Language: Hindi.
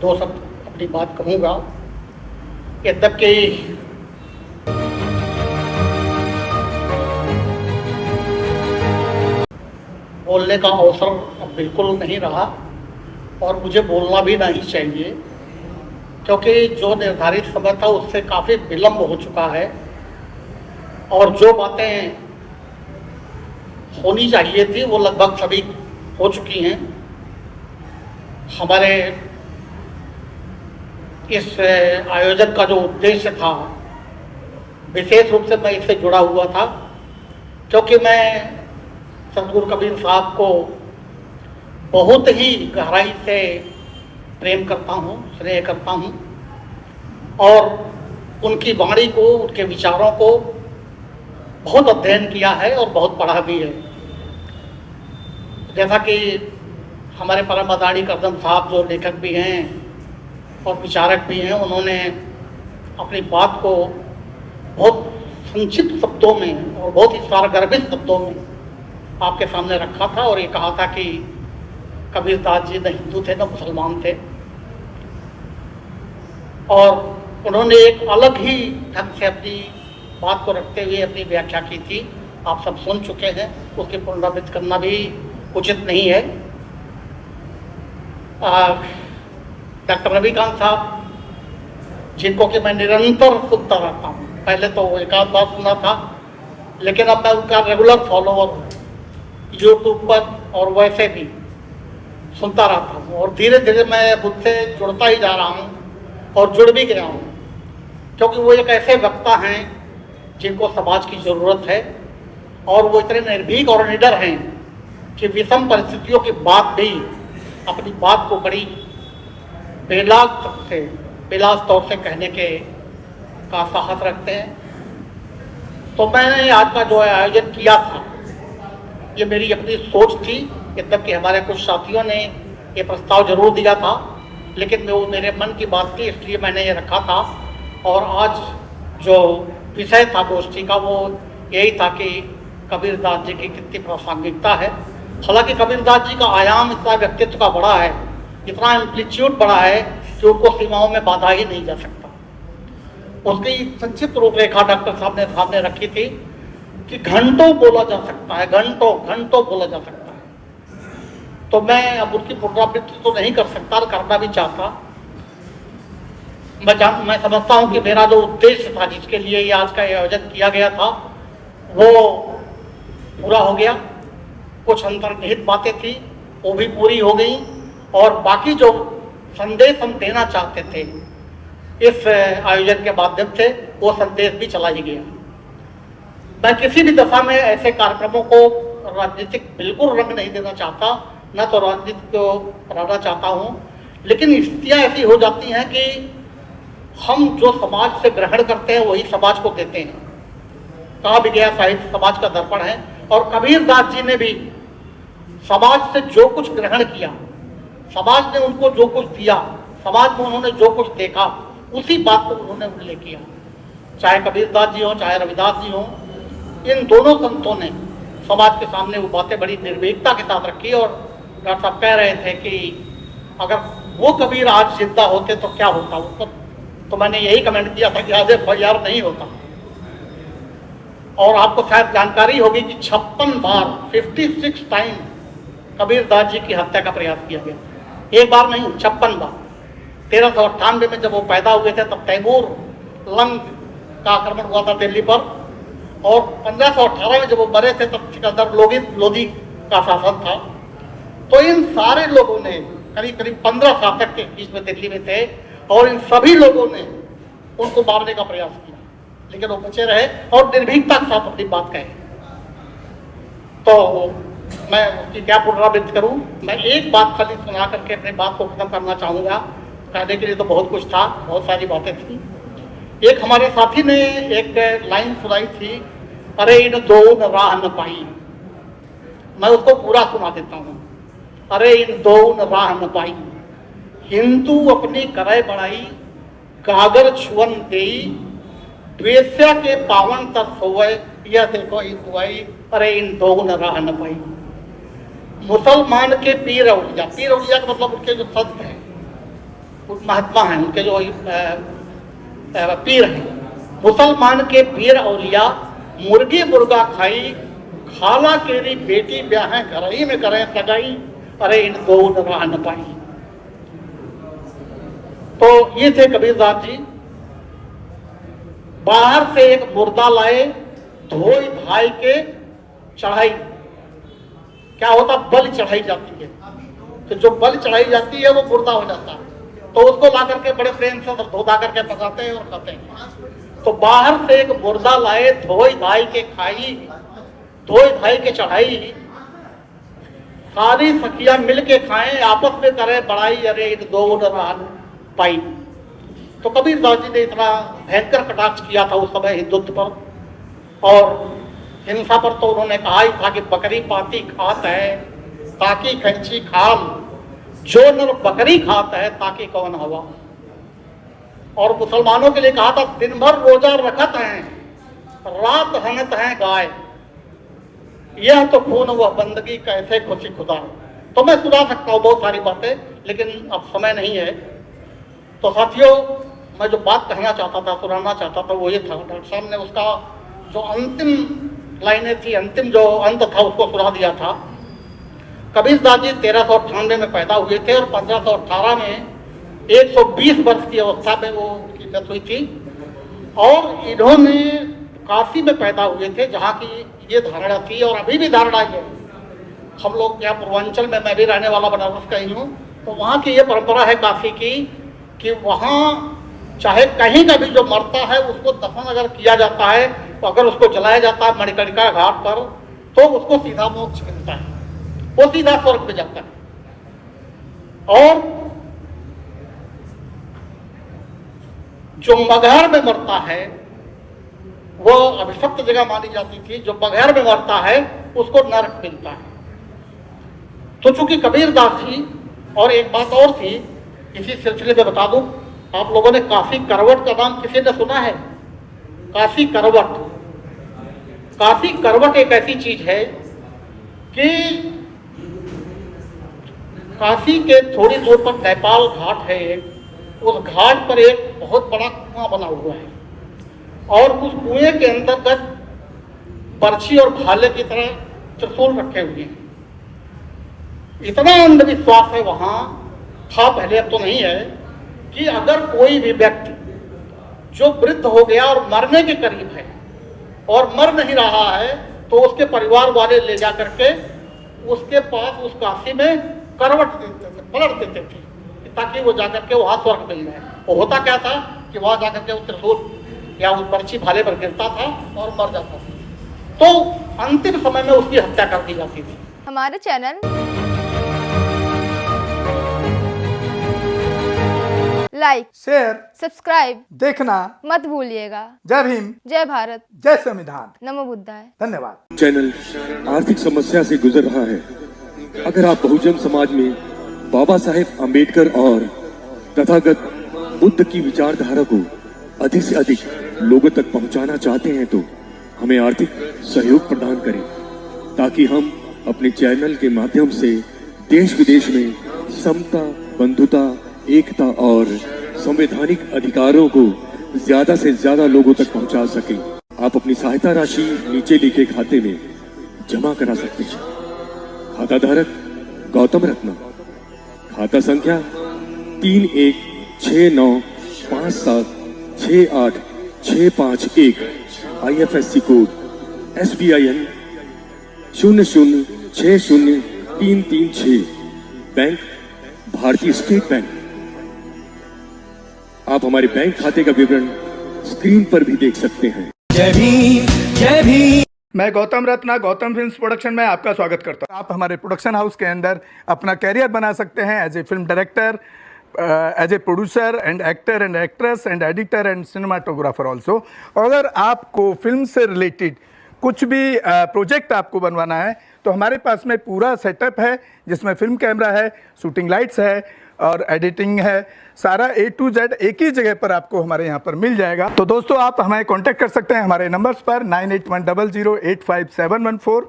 दो शब्द अपनी बात कहूँगा। यद्यपि बोलने का अवसर अब बिल्कुल नहीं रहा और मुझे बोलना भी नहीं चाहिए, क्योंकि जो निर्धारित समय था उससे काफ़ी विलम्ब हो चुका है और जो बातें होनी चाहिए थी वो लगभग सभी हो चुकी हैं। हमारे इस आयोजन का जो उद्देश्य था, विशेष रूप से मैं इससे जुड़ा हुआ था क्योंकि मैं सतगुरु कबीर साहब को बहुत ही गहराई से प्रेम करता हूँ, स्नेह करता हूँ और उनकी वाणी को, उनके विचारों को बहुत अध्ययन किया है और बहुत पढ़ा भी है। जैसा कि हमारे परम आदरणीय करदम साहब जो लेखक भी हैं और विचारक भी हैं, उन्होंने अपनी बात को बहुत संक्षिप्त शब्दों में और बहुत ही सारगर्भित शब्दों में आपके सामने रखा था और ये कहा था कि कबीरदास जी न हिंदू थे न मुसलमान थे और उन्होंने एक अलग ही ढंग से अपनी बात को रखते हुए अपनी व्याख्या की थी। आप सब सुन चुके हैं, उसकी पुनरावृत्ति करना भी उचित नहीं है। डॉक्टर रविकांत साहब, जिनको कि मैं निरंतर सुनता रहता हूँ, पहले तो एक आध बार सुना था लेकिन अब मैं उनका रेगुलर फॉलोअर हूँ यूट्यूब पर और वैसे भी सुनता रहता हूँ और धीरे धीरे मैं उनसे जुड़ता ही जा रहा हूँ और जुड़ भी गया हूँ, क्योंकि वो एक ऐसे वक्ता हैं जिनको समाज की ज़रूरत है और वो इतने निर्भीक और निडर हैं कि विषम परिस्थितियों के बाद भी अपनी बात को बड़ी बेलाज तौर से कहने का साहस रखते हैं। तो मैंने आज का जो आयोजन किया था, ये मेरी अपनी सोच थी। यद्यपि हमारे कुछ साथियों ने ये प्रस्ताव जरूर दिया था, लेकिन वो मेरे मन की बात थी, इसलिए मैंने ये रखा था। और आज जो विषय था गोष्ठी का वो यही था कि कबीरदास जी की कितनी प्रासंगिकता है। हालांकि कबीरदास जी का आयाम इतना व्यक्तित्व का बड़ा है, इतना एम्पलीट्यूड बड़ा है कि उनको सीमाओं में बांधा ही नहीं जा सकता। उसकी संक्षिप्त रूपरेखा डॉक्टर साहब ने सामने रखी थी कि घंटों बोला जा सकता है, घंटों बोला जा सकता है। तो मैं अब उसकी पुनरावृत्ति तो नहीं कर सकता और करना भी चाहता। मैं समझता हूँ कि मेरा जो उद्देश्य था, जिसके लिए ये आज का आयोजन किया गया था, वो पूरा हो गया। कुछ अंतर्निहित बातें थी वो भी पूरी हो गई और बाकी जो संदेश हम देना चाहते थे इस आयोजन के माध्यम से, वो संदेश भी चला ही गया। मैं किसी भी दशा में ऐसे कार्यक्रमों को राजनीतिक बिल्कुल रंग नहीं देना चाहता, न तो राजनीति को बढ़ाना चाहता हूँ, लेकिन स्थितियाँ ऐसी हो जाती हैं कि हम जो समाज से ग्रहण करते हैं वही समाज को देते हैं। कहा भी गया, साहित्य समाज का दर्पण है और कबीरदास जी ने भी समाज से जो कुछ ग्रहण किया, समाज ने उनको जो कुछ दिया, समाज में उन्होंने जो कुछ देखा, उसी बात को उन्होंने उल्लेख किया। चाहे कबीरदास जी हो, चाहे रविदास जी हो, इन दोनों संतों ने समाज के सामने वो बातें बड़ी निर्भीकता के साथ रखी। और डॉक्टर साहब कह रहे थे कि अगर वो कबीर आज जिंदा होते तो क्या होता उसको, तो मैंने यही कमेंट किया था कि आज FIR नहीं होता। और आपको शायद जानकारी होगी कि 56 बार 56 टाइम कबीरदास जी की हत्या का प्रयास किया गया। एक बार नहीं, 56 बार। 1398 में जब वो पैदा हुए थे तब तैमूर लंग का आक्रमण हुआ था दिल्ली पर, और 1518 में जब वो मरे थे तब सिकंदर लोधी का शासन था। तो इन सारे लोगों ने, करीब करीब 15 शासक के बीच में दिल्ली में थे, और इन सभी लोगों ने उनको मारने का प्रयास किया, लेकिन वो बचे रहे और निर्भीकता के साथ अपनी बात कहे। तो मैं उसकी क्या पुनरावृत्ति करूं, मैं एक बात खाली सुना करके अपनी बात को खत्म करना चाहूँगा। कहने के लिए तो बहुत कुछ था, बहुत सारी बातें थी। एक हमारे साथी ने एक लाइन सुनाई थी, अरे इन दो न राह न पाई। मैं उसको पूरा सुना देता हूँ। अरे इन दो न राह न पाई, हिंदू अपनी करय बढ़ाई, गागर छुअन देई, द्वेष्या के पावन तक होवे, यह देखो हिंदुआई, अरे इन दो न राह न पाई। मुसलमान के पीर औलिया का मतलब उनके जो संत हैं महात्मा हैं, उनके जो पीर हैं, मुसलमान के पीर औलिया मुर्गी मुर्गा खाई, खाला केरी बेटी ब्याह घर ही में करें सगाई, अरे इन दो रह न पाई। तो ये थे कबीरदास जी। बाहर से एक मुर्दा लाए, धोई धाई के चढ़ाई। क्या होता, बल चढ़ाई जाती है, तो जो बल चढ़ाई जाती है वो मुर्दा हो जाता है, तो उसको ला करके बड़े प्रेम से धोधा करके पकाते हैं और खाते हैं। तो बाहर से एक मुर्दा लाए, धोई धाई के खाई, धोई धाई के चढ़ाई, सारी सखियां मिल के खाएं, आपस में करें बड़ाई, अरे इन दो न पाई। तो कबीरदास जी ने इतना भयंकर कटाक्ष किया था उस समय हिंदुत्व पर और हिंसा पर। तो उन्होंने कहा ही था कि बकरी पाती खात है ताकि खंची खाम, जो नर बकरी खाता है ताकि कौन हवा। और मुसलमानों के लिए कहा था, दिन भर रोजा रखत हैं, रात हनत हैं गाय, यह तो खून वह बंदगी कैसे खुशी खुदा। तो मैं सुना सकता हूँ बहुत सारी बातें, लेकिन अब समय नहीं है। तो साथियों, मैं जो बात कहना चाहता था, सुनाना चाहता था, वो ये था, डॉक्टर साहब ने उसका जो अंतिम लाइनें थी, अंतिम जो अंत था, उसको सुना दिया था। कबीरदास जी 1398 में पैदा हुए थे और 1518 में 120 वर्ष की अवस्था में वो उनकी डेथ हुई थी। और इन्होंने काशी में पैदा हुए थे, जहाँ की ये धारणा थी और अभी भी धारणा है। हम लोग यहाँ पूर्वांचल में, मैं भी रहने वाला बनारस का ही हूँ, तो वहाँ की ये परंपरा है काशी की कि वहाँ चाहे कहीं का भी जो मरता है उसको दफन अगर किया जाता है, तो अगर उसको जलाया जाता है मणिकर्णिका घाट पर, तो उसको सीधा मोक्ष मिलता है, वो सीधा स्वर्ग में जाता है। और जो मगहर में मरता है वो अभिशप्त जगह मानी जाती थी, जो मगहर में मरता है उसको नरक मिलता है। तो चूंकि कबीरदास जी, और एक बात और थी इसी सिलसिले में बता दूं, आप लोगों ने काशी करवट का नाम किसी ने सुना है? काशी करवट, काशी करवट एक ऐसी चीज है कि काशी के थोड़ी दूर पर नेपाल घाट है, उस घाट पर एक बहुत बड़ा कुआं बना हुआ है और उस कुएं के अंतर्गत बर्छी और भाले की तरह त्रिशूल रखे हुए हैं। इतना अंधविश्वास है वहां, था पहले, अब तो नहीं है, कि अगर कोई भी व्यक्ति जो वृद्ध हो गया और मरने के करीब है और मर नहीं रहा है, तो उसके परिवार वाले ले जा करके उसके पास उस काशी में करवट देते थे, पलट देते थे, ताकि वो जाकर के वहां स्वर्ग मिल जाए। वो होता क्या था कि वहां जाकर के उस त्रिशूल या उस पर्ची भाले पर गिरता था और मर जाता था। तो अंतिम समय में उसकी हत्या कर दी जाती थी। हमारे चैनल लाइक, शेयर, सब्सक्राइब देखना मत भूलिएगा। जय भीम, जय भारत, जय संविधान, नमो बुद्धाय। धन्यवाद। चैनल आर्थिक समस्या से गुजर रहा है। अगर आप बहुजन समाज में बाबा साहेब अम्बेडकर और तथागत बुद्ध की विचारधारा को अधिक से अधिक लोगों तक पहुंचाना चाहते हैं, तो हमें आर्थिक सहयोग प्रदान करें, ताकि हम अपने चैनल के माध्यम से देश विदेश में समता, बंधुता, एकता और संवैधानिक अधिकारों को ज्यादा से ज्यादा लोगों तक पहुंचा सकें। आप अपनी सहायता राशि नीचे लिखे खाते में जमा करा सकते हैं। खाता धारक गौतम रत्न, खाता संख्या 3169576865 IFSC कोड SBIN 0060336, बैंक भारतीय स्टेट बैंक। आप हमारे बैंक खाते का विवरण स्क्रीन पर भी देख सकते हैं। जय भीम, जय भीम। मैं गौतम रत्ना, गौतम फिल्म्स प्रोडक्शन में आपका स्वागत करता हूं। आप हमारे प्रोडक्शन हाउस के अंदर अपना कैरियर बना सकते हैं as a film director, as a producer and actor and actress and editor and cinematographer also. अगर आपको फिल्म से रिलेटेड कुछ भी प्रोजेक्ट आपको बनवाना है, तो हमारे पास में पूरा सेटअप है, जिसमें फिल्म कैमरा है, शूटिंग लाइट्स है और एडिटिंग है। सारा A to Z एक ही जगह पर आपको हमारे यहाँ पर मिल जाएगा। तो दोस्तों, आप हमें कांटेक्ट कर सकते हैं हमारे नंबर्स पर 9810085714।